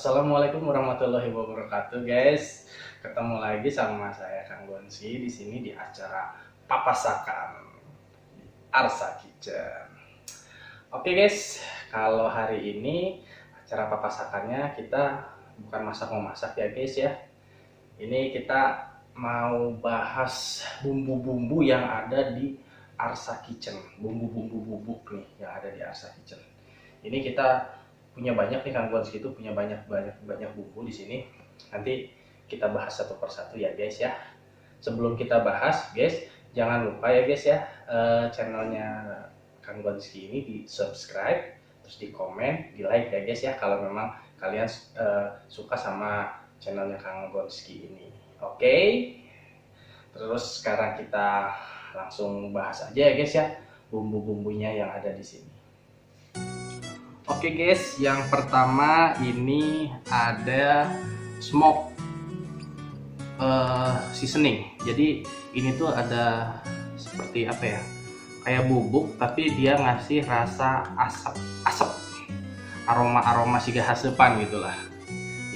Assalamualaikum warahmatullahi wabarakatuh, guys. Ketemu lagi sama saya Kang Gonsi di sini di acara Papasakan Arsa Kitchen. Oke, guys, kalau hari ini acara papasakannya kita bukan masak-memasak ya, guys ya. Ini kita mau bahas bumbu-bumbu yang ada di Arsa Kitchen, bumbu-bumbu bubuk nih yang ada di Arsa Kitchen. Ini kita punya banyak nih, Kang Gonski itu punya banyak bumbu di sini. Nanti kita bahas satu persatu ya, guys ya. Sebelum kita bahas, guys, jangan lupa ya, guys ya, channelnya Kang Gonski ini di subscribe, terus di komen, di like ya, guys ya, kalau memang kalian suka sama channelnya Kang Gonski ini. Oke. Terus sekarang kita langsung bahas aja ya, guys ya, bumbu-bumbunya yang ada di sini. Oke, guys, yang pertama ini ada smoke seasoning. Jadi ini tuh ada seperti apa ya, kayak bubuk tapi dia ngasih rasa asap, aroma siga hasepan gitulah.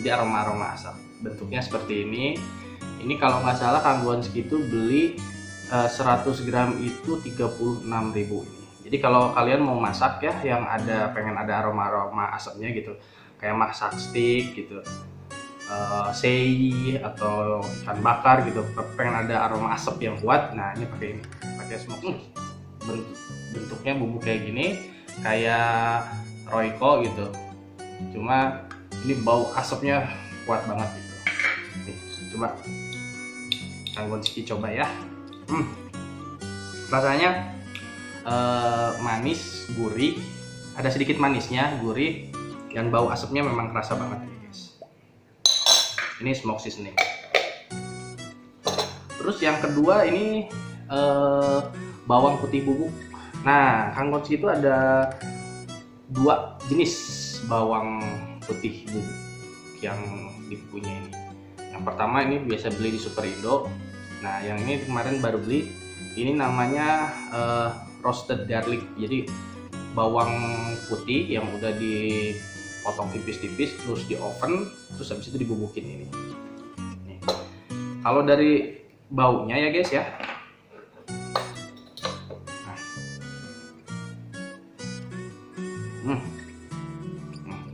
Jadi aroma asap, bentuknya seperti ini. Ini kalau nggak salah Kang Gonski itu beli 100 gram itu 36.000 ini. Jadi kalau kalian mau masak ya, yang pengen ada aroma asapnya gitu, kayak masak steak gitu, sei atau ikan bakar gitu, pengen ada aroma asap yang kuat, nah ini pakai smoke. Bentuknya bubuk kayak gini, kayak Royco gitu, cuma ini bau asapnya kuat banget gitu. Nih, coba Kang Gonski coba ya. Rasanya manis, gurih, ada sedikit manisnya, gurih, dan bau asapnya memang kerasa banget ya, guys. Ini smoke seasoning. Terus yang kedua ini bawang putih bubuk. Nah, Kang Gonski itu ada dua jenis bawang putih bubuk yang dipunya ini. Yang pertama ini biasa beli di Super Indo. Nah, yang ini kemarin baru beli. Ini namanya roasted garlic. Jadi bawang putih yang udah dipotong tipis-tipis, terus di oven, terus habis itu dibubukin ini. Nih. Kalau dari baunya ya, guys ya.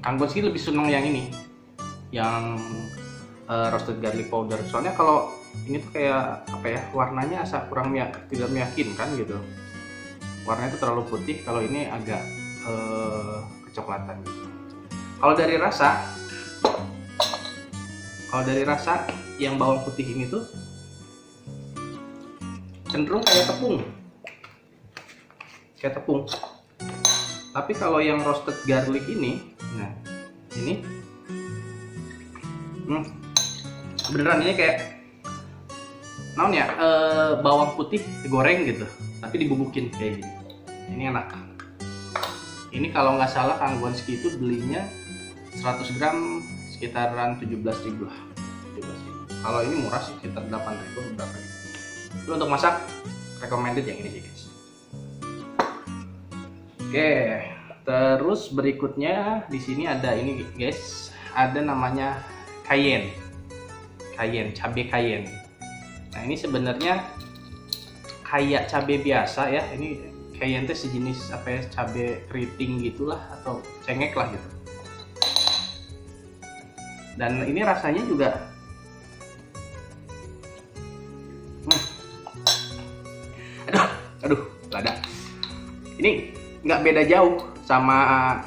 Kang Gonski lebih seneng yang ini, yang roasted garlic powder. Soalnya kalau ini tuh kayak apa ya, warnanya kurang tidak meyakinkan gitu. Warnanya itu terlalu putih, kalau ini agak kecoklatan gitu. Kalau dari rasa yang bawang putih ini tuh cenderung kayak tepung. Tapi kalau yang roasted garlic ini, nah ini beneran ini kayak naon ya, bawang putih digoreng gitu, tapi dibubukin kayak gini. Ini enak. Ini kalau nggak salah Kang Gonski itu belinya 100 gram sekitaran 17.000 lah. 17.000. Kalau ini murah sih, sekitar 8.000 berapa gitu. Tapi untuk masak recommended yang ini sih, guys. Oke, terus berikutnya di sini ada ini, guys. Ada namanya cayenne, cabai cayenne. Nah, ini sebenarnya kayak cabai biasa ya. Ini cayenne itu sejenis apa ya, cabai keriting gitulah atau cengkeh lah gitu. Dan ini rasanya juga aduh, lada. Ini nggak beda jauh sama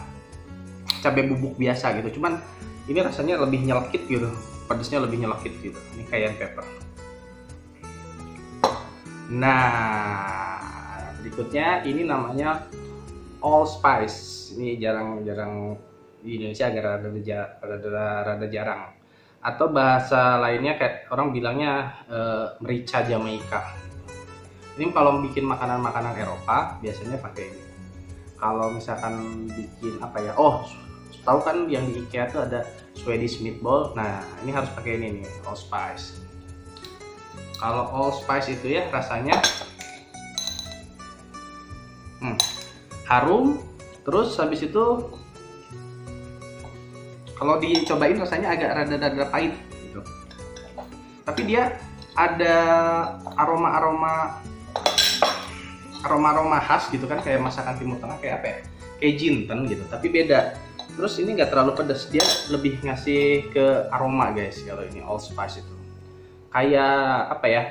cabai bubuk biasa gitu. Cuman ini rasanya lebih nyelekit gitu, pedasnya lebih nyelekit gitu. Ini cayenne pepper. Nah, berikutnya ini namanya allspice. Ini jarang di Indonesia, agak rada jarang. Atau bahasa lainnya kayak orang bilangnya merica Jamaika. Ini kalau bikin makanan Eropa biasanya pakai ini. Kalau misalkan bikin apa ya? Oh, tahu kan yang di IKEA tuh ada Swedish meatball. Nah, ini harus pakai ini nih, allspice. Kalau allspice itu ya rasanya harum, terus habis itu Kalau dicobain rasanya agak rada-rada pahit gitu. Tapi dia ada aroma khas gitu kan, kayak masakan Timur Tengah, kayak apa ya? Kayak jinten gitu, tapi beda. Terus ini nggak terlalu pedas, dia lebih ngasih ke aroma guys. Kalau ini allspice itu kayak apa ya?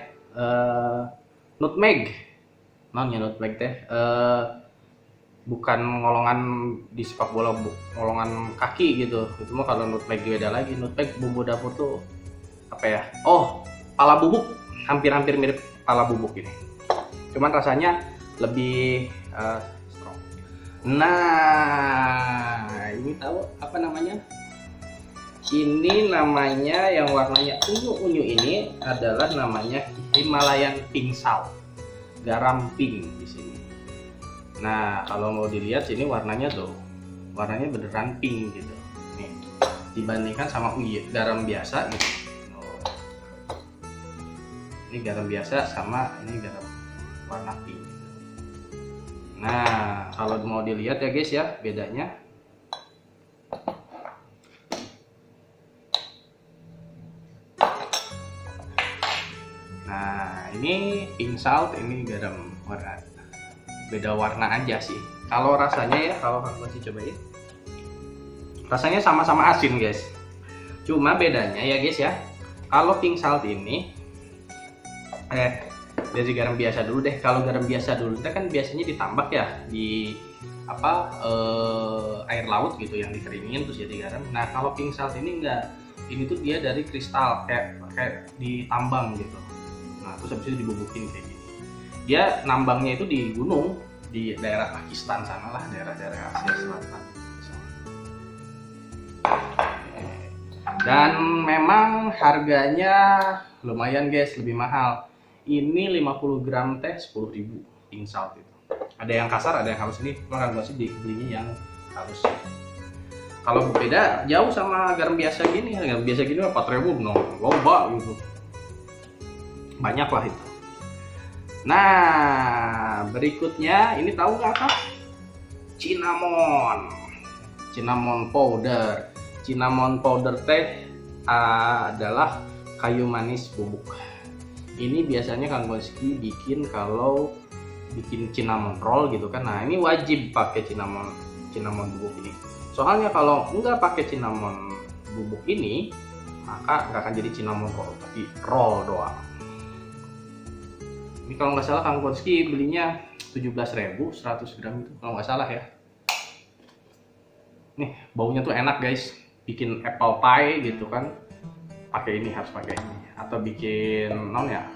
Nutmeg. Namanya nutmeg teh. Bukan ngolongan di sepak bola, ngolongan kaki gitu. Itu mah kalau nutmeg beda lagi. Nutmeg bumbu dapur tuh apa ya? Oh, pala bubuk. Hampir-hampir mirip pala bubuk ini. Cuman rasanya lebih strong. Nah, ini tahu apa namanya? Ini namanya yang warnanya unyu-unyu ini adalah namanya Himalayan pink salt. Garam pink di sini. Nah, kalau mau dilihat sini warnanya tuh, warnanya beneran pink gitu. Nih, dibandingkan sama garam biasa gitu. Ini garam biasa sama ini garam warna pink. Nah, kalau mau dilihat ya guys ya, bedanya. Nah, ini pink salt, ini garam warna. Beda warna aja sih. Kalau rasanya ya, kalau kamu masih cobain, rasanya sama-sama asin guys. Cuma bedanya ya guys ya, kalau pink salt ini dari garam biasa dulu deh. Kalau garam biasa dulu kita kan biasanya ditambak ya di apa air laut gitu yang dikeringin terus jadi garam. Nah, kalau pink salt ini enggak. Ini tuh dia dari kristal kayak ditambang gitu. Nah, terus habis itu dibubukin kayak gini. Dia nambangnya itu di gunung di daerah Pakistan sana lah, daerah-daerah Asia Selatan. Dan memang harganya lumayan guys, lebih mahal. Ini 50 gram teh 10.000 pink salt itu. Ada yang kasar, ada yang halus. Ini makan gua sih belinya yang halus. Kalau beda jauh sama garam biasa gini, garam biasa gini 4.000 no, loba gitu. Banyak lah itu. Nah, berikutnya ini tahu nggak apa? Cinnamon powder. Cinnamon powder teh adalah kayu manis bubuk. Ini biasanya Kang Gonski bikin kalau bikin cinnamon roll gitu kan. Nah, ini wajib pakai cinnamon bubuk ini. Soalnya kalau nggak pakai cinnamon bubuk ini, maka nggak akan jadi cinnamon roll, tapi roll doang. Ini kalau nggak salah Kang Gonski belinya 17.000 100 gram itu kalau nggak salah ya. Nih baunya tuh enak guys, bikin apple pie gitu kan, pakai ini, harus pakai ini. Atau bikin non ya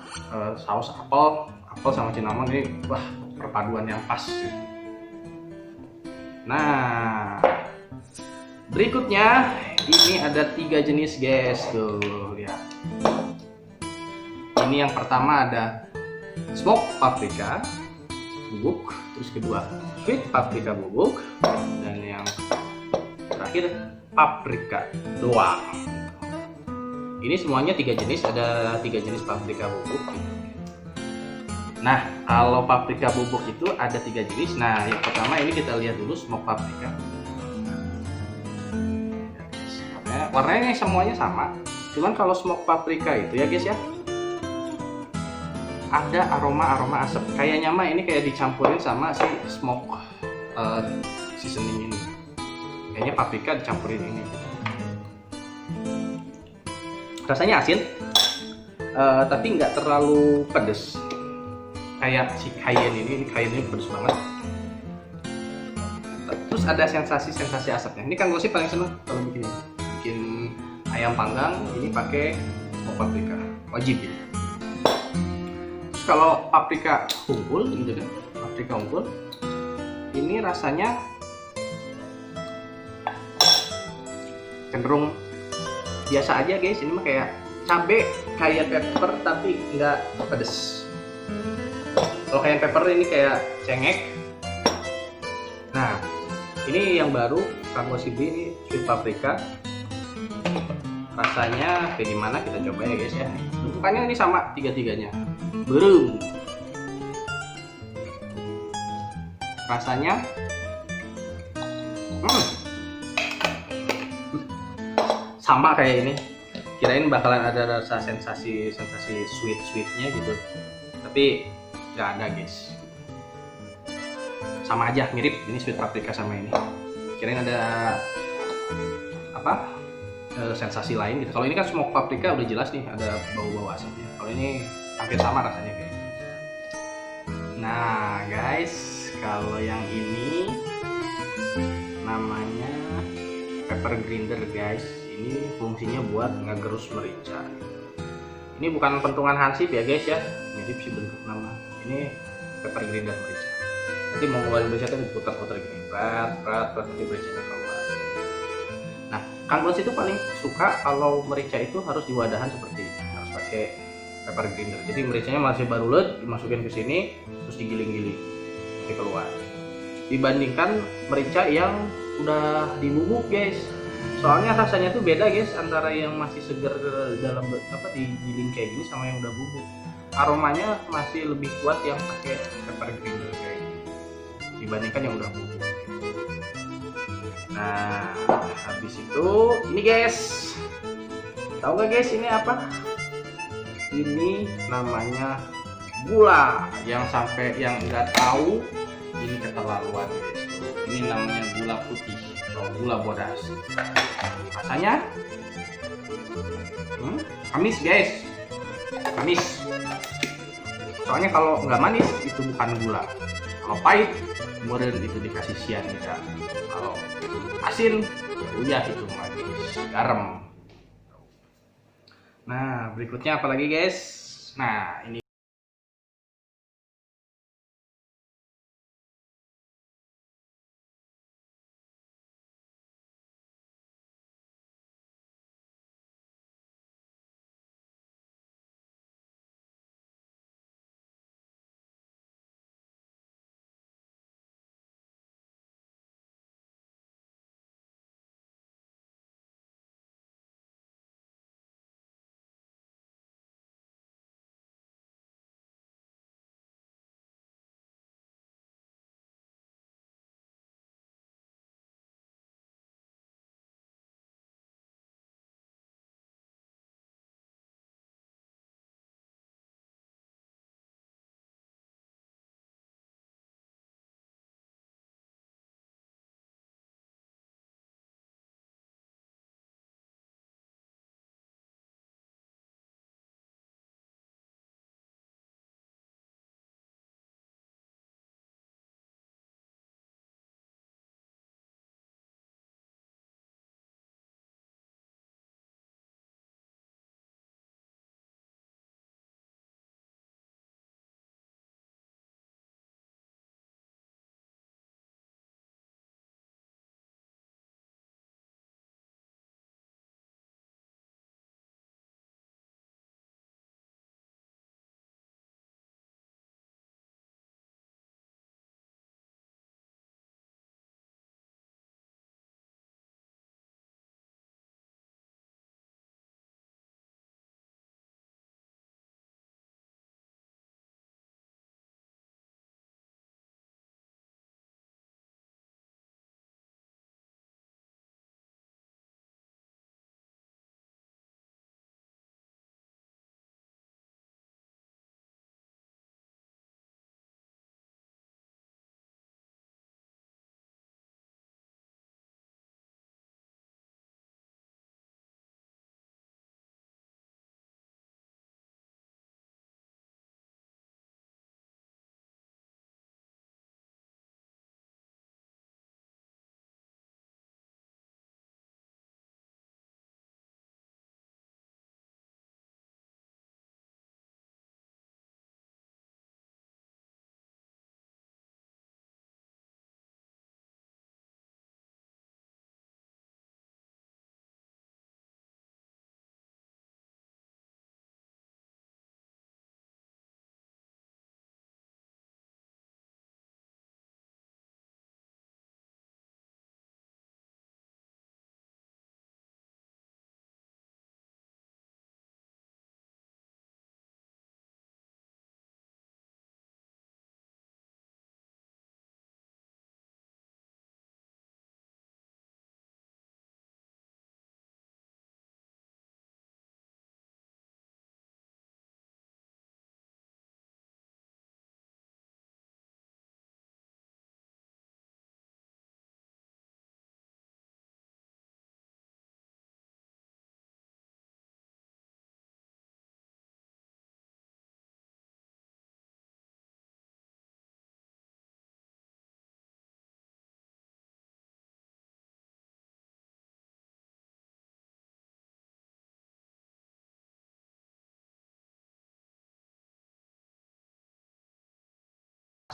saus apel sama cinnamon, ini wah perpaduan yang pas gitu. Nah, berikutnya ini ada 3 jenis guys, tuh lihat. Ini yang pertama ada smoke paprika bubuk, terus kedua sweet paprika bubuk, dan yang terakhir paprika doang. Ini semuanya 3 jenis, ada 3 jenis paprika bubuk. Nah, kalau paprika bubuk itu ada 3 jenis. Nah, yang pertama ini kita lihat dulu smoke paprika. Warnanya semuanya sama, cuman kalau smoke paprika itu ya guys ya, ada aroma asap. Kayaknya mah ini kayak dicampurin sama si smoke seasoning ini. Kayaknya paprika dicampurin ini. Rasanya asin, tapi nggak terlalu pedes. Kayak si cayenne ini cayenne pedes banget. Terus ada sensasi asapnya. Ini kan gue sih paling seneng kalau bikin ayam panggang ini pakai smoke paprika, wajib ya. Kalau paprika unggul gitu kan, paprika unggul ini rasanya cenderung biasa aja guys. Ini mah kayak cabe, kayak pepper tapi nggak pedes. Kalau kayak pepper ini kayak cengek. Nah, ini yang baru Kang Gonski ini sweet paprika. Rasanya kayak gimana, kita coba ya guys ya. Bentukannya ini sama tiga-tiganya. Burung. Rasanya sama kayak ini. Kirain bakalan ada rasa sensasi sweetnya gitu, tapi nggak ada guys. Sama aja, mirip ini sweet paprika sama ini. Kirain ada apa sensasi lain gitu. Kalau ini kan smoke paprika udah jelas nih ada bau-bau asamnya. Kalau ini hampir sama rasanya kayak. Nah guys, kalau yang ini namanya pepper grinder guys. Ini fungsinya buat ngegerus merica. Ini bukan pentungan hansip ya guys ya, mirip sih bentuk nama. Ini pepper grinder merica. Nanti mau ngeluarin merica tuh diputar-putar gini, prat nanti mericanya keluar. Nah, Kang Bos itu paling suka kalau merica itu harus di wadahan seperti ini, harus pakai pepper grinder. Jadi mericanya masih baru let, dimasukin ke sini, terus digiling-giling, nanti keluar. Dibandingkan merica yang udah dibubuk guys. Soalnya rasanya tuh beda guys antara yang masih segar dalam digiling kayak gini sama yang udah bubuk. Aromanya masih lebih kuat yang pakai pepper grinder kayak gini dibandingkan yang udah bubuk. Nah, habis itu ini guys. Tahu nggak guys ini apa? Ini namanya gula. Yang sampai yang nggak tahu ini keterlaluan guys. Ini namanya gula putih atau gula bodas. Rasanya amis guys, amis. Soalnya kalau nggak manis itu bukan gula. Kalau pahit kemudian itu dikasih cyanida. Kalau asin ya udah itu manis, garam. Nah berikutnya apa lagi guys? Nah ini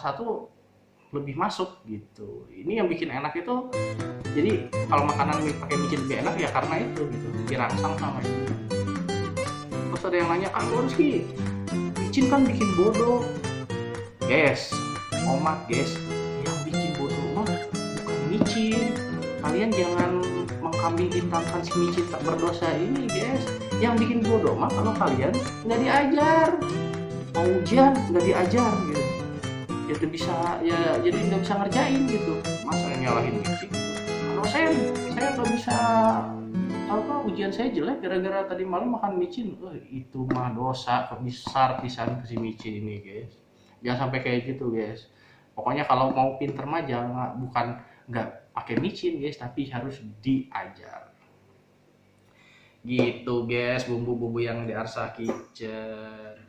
rasa tuh lebih masuk gitu. Ini yang bikin enak itu, jadi kalau makanan pakai micin lebih enak ya karena itu gitu, dirangsang sama ini. Terus ada yang nanya, Kang Gonski, micin kan bikin bodoh. Guys, omat guys, yang bikin bodoh mah bukan micin. Kalian jangan mengkambing hitamkan si micin tak berdosa ini guys. Yang bikin bodoh mah kalau kalian nggak diajar, mau ujian nggak diajar gitu, jadi bisa ya, jadi nggak bisa ngerjain gitu. Masa yang nyalahin micin? Dosen, saya nggak bisa apa, ujian saya jelek gara-gara tadi malam makan micin. Itu mah dosa besar pisan ke si micin ini guys. Jangan sampai kayak gitu guys. Pokoknya kalau mau pinter mah jangan, bukan nggak pakai micin guys, tapi harus diajar gitu guys, bumbu-bumbu yang di Arsa Kitchen.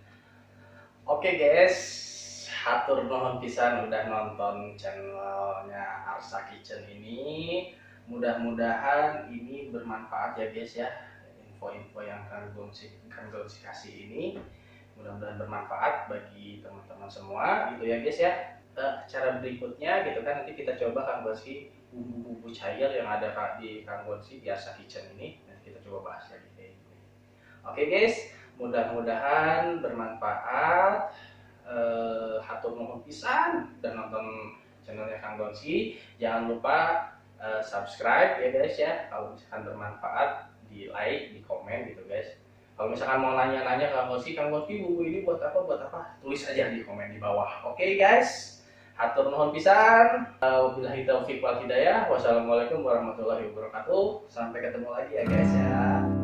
Oke guys, hatur nuhun pisan udah nonton channelnya Arsa Kitchen ini. Mudah-mudahan ini bermanfaat ya guys ya, info-info yang Kang Gonsi kasih ini mudah-mudahan bermanfaat bagi teman-teman semua gitu ya guys ya. Cara berikutnya gitu kan, nanti kita coba Kang Gonsi bumbu-bumbu cair yang ada di Kang Gonsi di Arsa Kitchen ini, nanti kita coba bahas lagi kayak gini. Oke guys, mudah-mudahan bermanfaat. Hatur nuhun pisan dan nonton channelnya Kang Gonsi. Jangan lupa subscribe ya guys ya. Kalau misalkan bermanfaat, di like, di komen gitu guys. Kalau misalkan mau nanya-nanya Kang Gonsi bumbu ini buat apa, tulis aja di komen di bawah. Oke guys, hatur nuhun pisan. Wabillahi taufiq wal hidayah. Wassalamualaikum warahmatullahi wabarakatuh. Sampai ketemu lagi ya guys ya.